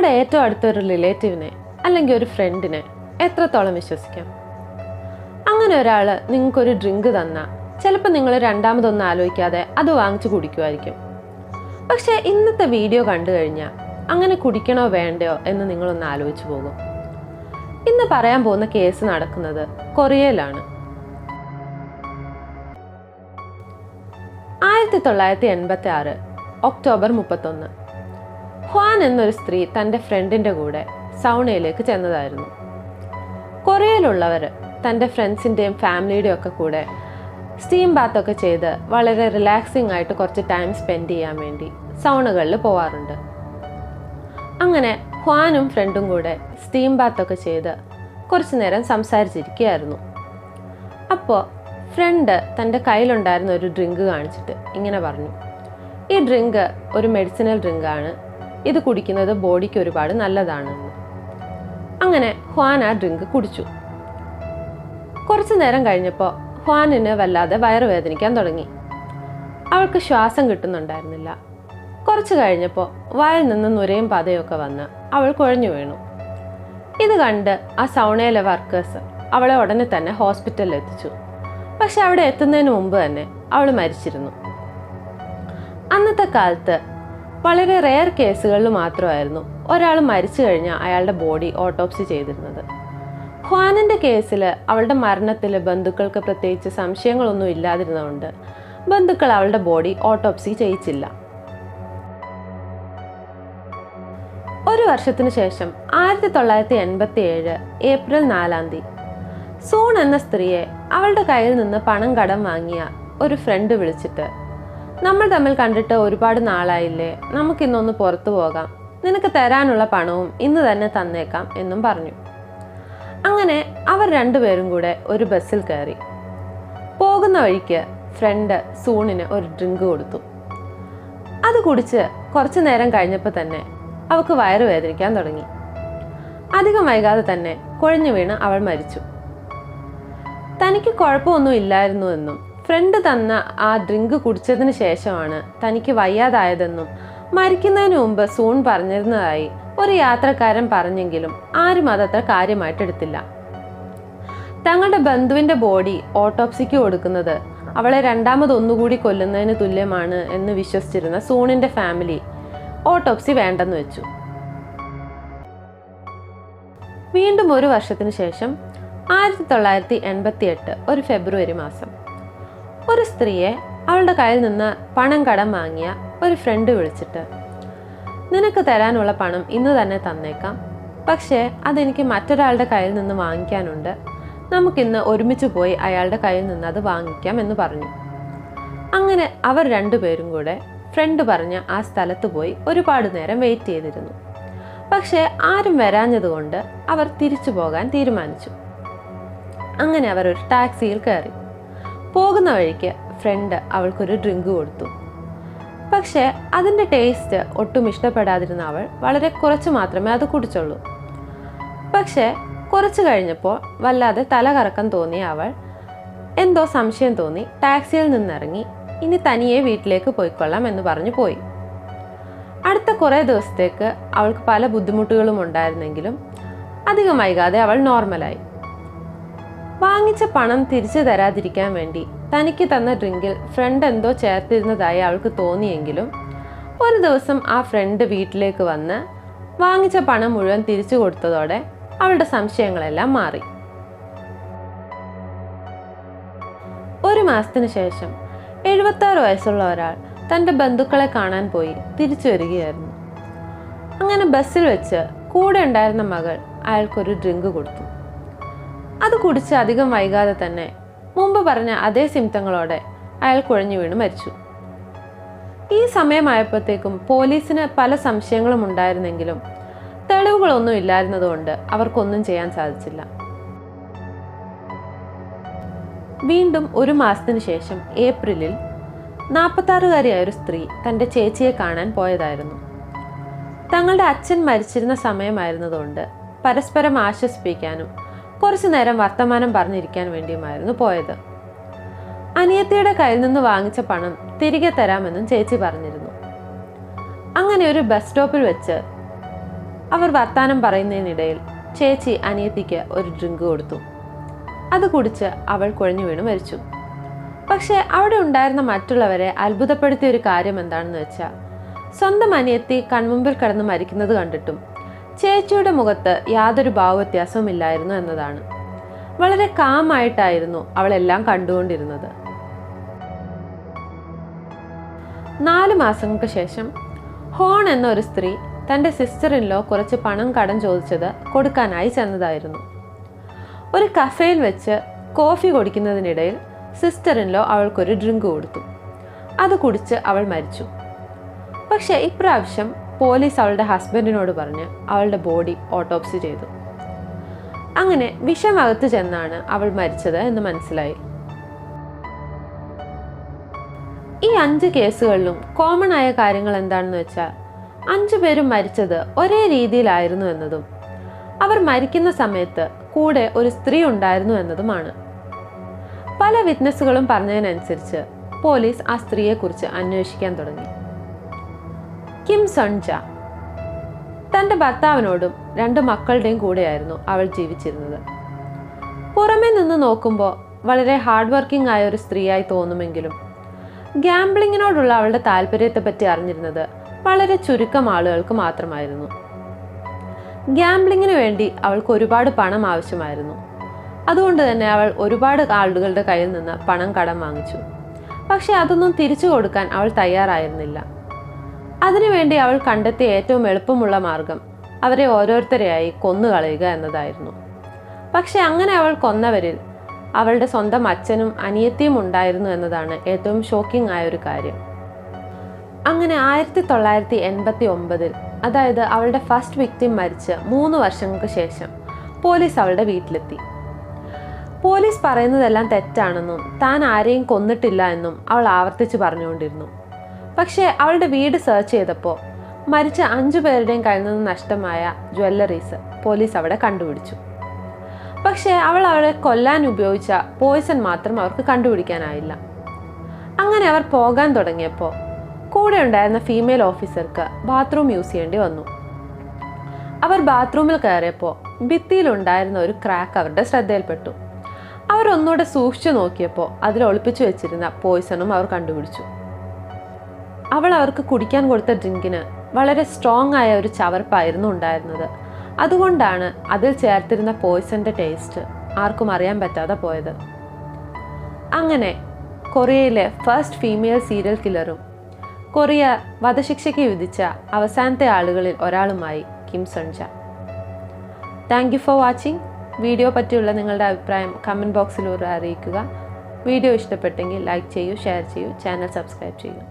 നിങ്ങളുടെ ഏറ്റവും അടുത്തൊരു റിലേറ്റീവിനെ അല്ലെങ്കിൽ ഒരു ഫ്രണ്ടിനെ എത്രത്തോളം വിശ്വസിക്കാം? അങ്ങനെ ഒരാൾ നിങ്ങൾക്കൊരു ഡ്രിങ്ക് തന്നാൽ ചിലപ്പോൾ നിങ്ങൾ രണ്ടാമതൊന്നും ആലോചിക്കാതെ അത് വാങ്ങിച്ചു കുടിക്കുമായിരിക്കും. പക്ഷേ ഇന്നത്തെ വീഡിയോ കണ്ടു കഴിഞ്ഞാൽ അങ്ങനെ കുടിക്കണോ വേണ്ടയോ എന്ന് നിങ്ങളൊന്ന് ആലോചിച്ചു പോകും. ഇന്ന് പറയാൻ പോകുന്ന കേസ് നടക്കുന്നത് കൊറിയയിലാണ്. 1986 ഒക്ടോബർ 31 ഹ്വാൻ എന്നൊരു സ്ത്രീ തൻ്റെ ഫ്രണ്ടിൻ്റെ കൂടെ സൗണയിലേക്ക് ചെന്നതായിരുന്നു. കൊറിയയിലുള്ളവർ തൻ്റെ ഫ്രണ്ട്സിൻ്റെയും ഫാമിലിയുടെയും ഒക്കെ കൂടെ സ്റ്റീം ബാത്തൊക്കെ ചെയ്ത് വളരെ റിലാക്സിംഗ് ആയിട്ട് കുറച്ച് ടൈം സ്പെൻഡ് ചെയ്യാൻ വേണ്ടി സൗണകളിൽ പോവാറുണ്ട്. അങ്ങനെ ഹ്വാനും ഫ്രണ്ടും കൂടെ സ്റ്റീം ബാത്തൊക്കെ ചെയ്ത് കുറച്ച് നേരം സംസാരിച്ചിരിക്കുകയായിരുന്നു. അപ്പോൾ ഫ്രണ്ട് തൻ്റെ കയ്യിലുണ്ടായിരുന്ന ഒരു ഡ്രിങ്ക് കാണിച്ചിട്ട് ഇങ്ങനെ പറഞ്ഞു, ഈ ഡ്രിങ്ക് ഒരു മെഡിസിനൽ ഡ്രിങ്കാണ്, ഇത് കുടിക്കുന്നത് ബോഡിക്ക് ഒരുപാട് നല്ലതാണെന്ന്. അങ്ങനെ ഹ്വാൻ ആ ഡ്രിങ്ക് കുടിച്ചു. കുറച്ചു നേരം കഴിഞ്ഞപ്പോൾ ഹ്വാനിന് വല്ലാതെ വയറുവേദനിക്കാൻ തുടങ്ങി. അവൾക്ക് ശ്വാസം കിട്ടുന്നുണ്ടായിരുന്നില്ല. കുറച്ച് കഴിഞ്ഞപ്പോൾ വായിൽ നിന്ന് നുരയും പതയൊക്കെ വന്ന് അവൾ കുഴഞ്ഞു വീണു. ഇത് കണ്ട് ആ സൗണയിലെ വർക്കേഴ്സ് അവളെ ഉടനെ തന്നെ ഹോസ്പിറ്റലിൽ എത്തിച്ചു. പക്ഷെ അവിടെ എത്തുന്നതിന് മുമ്പ് തന്നെ അവൾ മരിച്ചിരുന്നു. അന്നത്തെ കാലത്ത് വളരെ റെയർ കേസുകളിൽ മാത്രമായിരുന്നു ഒരാൾ മരിച്ചു കഴിഞ്ഞാൽ അയാളുടെ ബോഡി ഓട്ടോപ്സി ചെയ്തിരുന്നത്. ഹ്വാനിൻ്റെ കേസിൽ അവളുടെ മരണത്തിൽ ബന്ധുക്കൾക്ക് പ്രത്യേകിച്ച് സംശയങ്ങളൊന്നും ഇല്ലാതിരുന്നതുകൊണ്ട് ബന്ധുക്കൾ അവളുടെ ബോഡി ഓട്ടോപ്സി ചെയ്യിച്ചില്ല. ഒരു വർഷത്തിനു ശേഷം 1987 ഏപ്രിൽ 4 സൂൺ എന്ന സ്ത്രീയെ അവളുടെ കയ്യിൽ നിന്ന് പണം കടം വാങ്ങിയ ഒരു ഫ്രണ്ട് വിളിച്ചിട്ട്, നമ്മൾ തമ്മിൽ കണ്ടിട്ട് ഒരുപാട് നാളായില്ലേ, നമുക്കിന്നൊന്ന് പുറത്തു പോകാം, നിനക്ക് തരാനുള്ള പണവും ഇന്ന് തന്നെ തന്നേക്കാം എന്നും പറഞ്ഞു. അങ്ങനെ അവർ രണ്ടുപേരും കൂടെ ഒരു ബസ്സിൽ കയറി. പോകുന്ന വഴിക്ക് ഫ്രണ്ട് സൂണിന് ഒരു ഡ്രിങ്ക് കൊടുത്തു. അത് കുടിച്ച് കുറച്ചു നേരം കഴിഞ്ഞപ്പോൾ തന്നെ അവൾക്ക് വയറുവേദനിക്കാൻ തുടങ്ങി. അധികം വൈകാതെ തന്നെ കുഴഞ്ഞു വീണ് അവൾ മരിച്ചു. തനിക്ക് കുഴപ്പമൊന്നും ഇല്ലായിരുന്നു എന്നും ഫ്രണ്ട് തന്ന ആ ഡ്രിങ്ക് കുടിച്ചതിന് ശേഷമാണ് തനിക്ക് വയ്യാതായതെന്നും മരിക്കുന്നതിന് മുമ്പ് സൂൺ പറഞ്ഞിരുന്നതായി ഒരു യാത്രക്കാരൻ പറഞ്ഞെങ്കിലും ആരും അതത്ര കാര്യമായിട്ടെടുത്തില്ല. തങ്ങളുടെ ബന്ധുവിൻ്റെ ബോഡി ഓട്ടോപ്സിക്ക് കൊടുക്കുന്നത് അവളെ രണ്ടാമതൊന്നുകൂടി കൊല്ലുന്നതിന് തുല്യമാണ് എന്ന് വിശ്വസിച്ചിരുന്ന സൂണിൻ്റെ ഫാമിലി ഓട്ടോപ്സി വേണ്ടെന്ന് വെച്ചു. വീണ്ടും ഒരു വർഷത്തിന് ശേഷം 1988 ഒരു ഫെബ്രുവരി മാസം ഒരു സ്ത്രീയെ അവളുടെ കയ്യിൽ നിന്ന് പണം കടം വാങ്ങിയ ഒരു ഫ്രണ്ട് വിളിച്ചിട്ട്, നിനക്ക് തരാനുള്ള പണം ഇന്ന് തന്നെ തന്നേക്കാം, പക്ഷേ അതെനിക്ക് മറ്റൊരാളുടെ കയ്യിൽ നിന്ന് വാങ്ങിക്കാനുണ്ട്, നമുക്കിന്ന് ഒരുമിച്ച് പോയി അയാളുടെ കയ്യിൽ നിന്ന് അത് വാങ്ങിക്കാം എന്ന് പറഞ്ഞു. അങ്ങനെ അവർ രണ്ടുപേരും കൂടെ ഫ്രണ്ട് പറഞ്ഞ ആ സ്ഥലത്ത് പോയി ഒരുപാട് നേരം വെയിറ്റ് ചെയ്തിരുന്നു. പക്ഷേ ആരും വരാഞ്ഞതുകൊണ്ട് അവർ തിരിച്ചു പോകാൻ തീരുമാനിച്ചു. അങ്ങനെ അവർ ഒരു ടാക്സിയിൽ കയറി. പോകുന്ന വഴിക്ക് ഫ്രണ്ട് അവൾക്കൊരു ഡ്രിങ്ക് കൊടുത്തു. പക്ഷേ അതിൻ്റെ ടേസ്റ്റ് ഒട്ടും ഇഷ്ടപ്പെടാതിരുന്ന അവൾ വളരെ കുറച്ച് മാത്രമേ അത് കുടിച്ചുള്ളൂ. പക്ഷേ കുറച്ച് കഴിഞ്ഞപ്പോൾ വല്ലാതെ തല കറക്കം തോന്നിയ അവൾ എന്തോ സംശയം തോന്നി ടാക്സിയിൽ നിന്നിറങ്ങി ഇനി തനിയെ വീട്ടിലേക്ക് പോയിക്കൊള്ളാം എന്ന് പറഞ്ഞു പോയി. അടുത്ത കുറേ ദിവസത്തേക്ക് അവൾക്ക് പല ബുദ്ധിമുട്ടുകളും ഉണ്ടായിരുന്നെങ്കിലും അധികം വൈകാതെ അവൾ നോർമലായി. വാങ്ങിച്ച പണം തിരിച്ചു തരാതിരിക്കാൻ വേണ്ടി തനിക്ക് തന്ന ഡ്രിങ്കിൽ ഫ്രണ്ട് എന്തോ ചേർത്തിരുന്നതായി അവൾക്ക് തോന്നിയെങ്കിലും ഒരു ദിവസം ആ ഫ്രണ്ട് വീട്ടിലേക്ക് വന്ന് വാങ്ങിച്ച പണം മുഴുവൻ തിരിച്ചു കൊടുത്തതോടെ അവളുടെ സംശയങ്ങളെല്ലാം മാറി. ഒരു മാസത്തിന് ശേഷം 76 വയസ്സുള്ള ഒരാൾ തൻ്റെ ബന്ധുക്കളെ കാണാൻ പോയി തിരിച്ചു വരികയായിരുന്നു. അങ്ങനെ ബസ്സിൽ വെച്ച് കൂടെ ഉണ്ടായിരുന്ന മകൾ അയാൾക്കൊരു ഡ്രിങ്ക് കൊടുത്തു. അത് കുടിച്ച് അധികം വൈകാതെ തന്നെ മുമ്പ് പറഞ്ഞ അതേ സിംറ്റങ്ങളോടെ അയാൾ കുഴഞ്ഞു വീണ് മരിച്ചു. ഈ സമയമായപ്പോഴത്തേക്കും പോലീസിന് പല സംശയങ്ങളും ഉണ്ടായിരുന്നെങ്കിലും തെളിവുകളൊന്നും ഇല്ലായിരുന്നതുകൊണ്ട് അവർക്കൊന്നും ചെയ്യാൻ സാധിച്ചില്ല. വീണ്ടും ഒരു മാസത്തിന് ശേഷം ഏപ്രിലിൽ 46-കാരിയായ ഒരു സ്ത്രീ തൻ്റെ ചേച്ചിയെ കാണാൻ പോയതായിരുന്നു. തങ്ങളുടെ അച്ഛൻ മരിച്ചിരുന്ന സമയമായിരുന്നതുകൊണ്ട് പരസ്പരം ആശ്വസിപ്പിക്കാനും കുറച്ചു നേരം വർത്തമാനം പറഞ്ഞിരിക്കാൻ വേണ്ടിയുമായിരുന്നു പോയത്. അനിയത്തിയുടെ കയ്യിൽ നിന്ന് വാങ്ങിച്ച പണം തിരികെ തരാമെന്നും ചേച്ചി പറഞ്ഞിരുന്നു. അങ്ങനെ ഒരു ബസ് സ്റ്റോപ്പിൽ വെച്ച് അവർ വർത്താനം പറയുന്നതിനിടയിൽ ചേച്ചി അനിയത്തിക്ക് ഒരു ഡ്രിങ്ക് കൊടുത്തു. അത് കുടിച്ച് അവൾ കുഴഞ്ഞു വീണ് മരിച്ചു. പക്ഷേ അവിടെ ഉണ്ടായിരുന്ന മറ്റുള്ളവരെ അത്ഭുതപ്പെടുത്തിയ ഒരു കാര്യം എന്താണെന്ന് വെച്ചാൽ, സ്വന്തം അനിയത്തി കൺമുമ്പിൽ കിടന്ന് മരിക്കുന്നത് കണ്ടിട്ടും ചേച്ചിയുടെ മുഖത്ത് യാതൊരു ഭാവവ്യത്യാസവും ഇല്ലായിരുന്നു എന്നതാണ്. വളരെ കാമായിട്ടായിരുന്നു അവളെല്ലാം കണ്ടുകൊണ്ടിരുന്നത്. 4 മാസങ്ങൾക്ക് ശേഷം ഹോൺ എന്ന ഒരു സ്ത്രീ തൻ്റെ സിസ്റ്ററിൻലോ കുറച്ച് പണം കടം ചോദിച്ചത് കൊടുക്കാനായി ചെന്നതായിരുന്നു. ഒരു കഫേയിൽ വെച്ച് കോഫി കുടിക്കുന്നതിനിടയിൽ സിസ്റ്ററിൻലോ അവൾക്കൊരു ഡ്രിങ്ക് കൊടുത്തു. അത് കുടിച്ച് അവൾ മരിച്ചു. പക്ഷേ ഇപ്രാവശ്യം പോലീസ് അവളുടെ ഹസ്ബൻഡിനോട് പറഞ്ഞ് അവളുടെ ബോഡി ഓട്ടോപ്സി ചെയ്തു. അങ്ങനെ വിഷമകത്ത് ചെന്നാണ് അവൾ മരിച്ചത് എന്ന് മനസ്സിലായി. ഈ 5 കേസുകളിലും കോമൺ ആയ കാര്യങ്ങൾ എന്താണെന്ന് വെച്ചാൽ, 5 പേരും മരിച്ചത് ഒരേ രീതിയിലായിരുന്നു എന്നതും അവർ മരിക്കുന്ന സമയത്ത് കൂടെ ഒരു സ്ത്രീ ഉണ്ടായിരുന്നു എന്നതുമാണ്. പല വിറ്റ്നസ്സുകളും പറഞ്ഞതിനനുസരിച്ച് പോലീസ് ആ സ്ത്രീയെക്കുറിച്ച് അന്വേഷിക്കാൻ തുടങ്ങി. കിംസുൻജ തൻ്റെ ഭർത്താവിനോടും 2 മക്കളുടെയും കൂടെയായിരുന്നു അവൾ ജീവിച്ചിരുന്നത്. പുറമെ നിന്ന് നോക്കുമ്പോൾ വളരെ ഹാർഡ് വർക്കിംഗ് ആയ ഒരു സ്ത്രീയായി തോന്നുമെങ്കിലും ഗാംബ്ലിങ്ങിനോടുള്ള അവളുടെ താല്പര്യത്തെപ്പറ്റി അറിഞ്ഞിരുന്നത് വളരെ ചുരുക്കം ആളുകൾക്ക് മാത്രമായിരുന്നു. ഗാംബ്ലിങ്ങിന് വേണ്ടി അവൾക്ക് ഒരുപാട് പണം ആവശ്യമായിരുന്നു. അതുകൊണ്ട് തന്നെ അവൾ ഒരുപാട് ആളുകളുടെ കയ്യിൽ നിന്ന് പണം കടം വാങ്ങിച്ചു. പക്ഷെ അതൊന്നും തിരിച്ചു കൊടുക്കാൻ അവൾ തയ്യാറായിരുന്നില്ല. അതിനുവേണ്ടി അവൾ കണ്ടെത്തിയ ഏറ്റവും എളുപ്പമുള്ള മാർഗം അവരെ ഓരോരുത്തരെയായി കൊന്നുകളയുക എന്നതായിരുന്നു. പക്ഷെ അങ്ങനെ അവൾ കൊന്നവരിൽ അവളുടെ സ്വന്തം അച്ഛനും അനിയത്തിയും ഉണ്ടായിരുന്നു എന്നതാണ് ഏറ്റവും ഷോക്കിംഗ് ആയ ഒരു കാര്യം. അങ്ങനെ 1989 അതായത് അവളുടെ ഫസ്റ്റ് വിക്ടിം മരിച്ച് 3 വർഷങ്ങൾക്ക് ശേഷം പോലീസ് അവളുടെ വീട്ടിലെത്തി. പോലീസ് പറയുന്നതെല്ലാം തെറ്റാണെന്നും താൻ ആരെയും കൊന്നിട്ടില്ല എന്നും അവൾ ആവർത്തിച്ച് പറഞ്ഞുകൊണ്ടിരുന്നു. പക്ഷേ അവളുടെ വീട് സെർച്ച് ചെയ്തപ്പോൾ മരിച്ച 5 പേരുടെയും കയ്യിൽ നിന്ന് നഷ്ടമായ ജ്വല്ലറീസ് പോലീസ് അവിടെ കണ്ടുപിടിച്ചു. പക്ഷേ അവളെ കൊല്ലാൻ ഉപയോഗിച്ച പോയിസൺ മാത്രം അവർക്ക് കണ്ടുപിടിക്കാനായില്ല. അങ്ങനെ അവർ പോകാൻ തുടങ്ങിയപ്പോൾ കൂടെ ഉണ്ടായിരുന്ന ഫീമെയിൽ ഓഫീസർക്ക് ബാത്റൂം യൂസ് ചെയ്യേണ്ടി വന്നു. അവർ ബാത്റൂമിൽ കയറിയപ്പോൾ ഭിത്തിയിലുണ്ടായിരുന്ന ഒരു ക്രാക്ക് അവരുടെ ശ്രദ്ധയിൽപ്പെട്ടു. അവർ ഒന്നുകൂടെ സൂക്ഷിച്ചു നോക്കിയപ്പോൾ അതിൽ ഒളിപ്പിച്ചു വെച്ചിരുന്ന പോയിസണും അവർ കണ്ടുപിടിച്ചു. അവൾ അവർക്ക് കുടിക്കാൻ കൊടുത്ത ഡ്രിങ്കിന് വളരെ സ്ട്രോങ് ആയ ഒരു ചവർപ്പായിരുന്നു ഉണ്ടായിരുന്നത്. അതുകൊണ്ടാണ് അതിൽ ചേർത്തിരുന്ന പോയിസന്റെ ടേസ്റ്റ് ആർക്കും അറിയാൻ പറ്റാതെ പോയത്. അങ്ങനെ കൊറിയയിലെ ഫസ്റ്റ് ഫീമെയിൽ സീരിയൽ കില്ലറും കൊറിയ വധശിക്ഷയ്ക്ക് വിധിച്ച അവസാനത്തെ ആളുകളിൽ ഒരാളുമായി Kim Sunja. Thank you for watching. Video പറ്റിയുള്ള നിങ്ങളുടെ അഭിപ്രായം കമൻറ്റ് ബോക്സിലൂടെ അറിയിക്കുക. വീഡിയോ ഇഷ്ടപ്പെട്ടെങ്കിൽ ലൈക്ക് ചെയ്യൂ, ഷെയർ ചെയ്യൂ, ചാനൽ സബ്സ്ക്രൈബ് ചെയ്യൂ.